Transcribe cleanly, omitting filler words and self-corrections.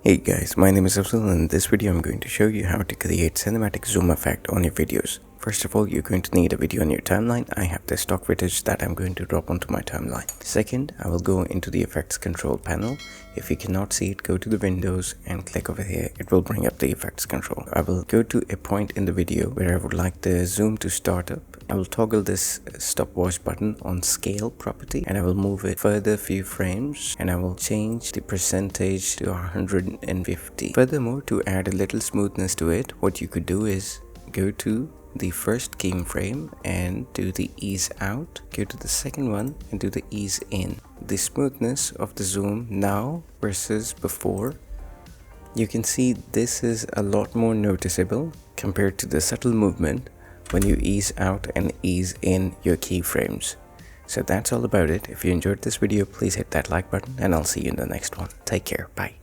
Hey guys, my name is Afzal and in this video I'm going to show you how to create cinematic zoom effect on your videos. First of all, you're going to need a video on your timeline. I have the stock footage that I'm going to drop onto my timeline. Second, I will go into the effects control panel. If you cannot see it, go to the windows and click over here. It will bring up the effects control. I will go to a point in the video where I would like the zoom to start up. I will toggle this stopwatch button on scale property and I will move it further a few frames and I will change the percentage to 150. Furthermore, to add a little smoothness to it, what you could do is go to the first keyframe and do the ease out, go to the second one and do the ease in. The smoothness of the zoom now versus before, you can see this is a lot more noticeable compared to the subtle movement when you ease out and ease in your keyframes. So that's all about it. If you enjoyed this video, please hit that like button and I'll see you in the next one. Take care. Bye.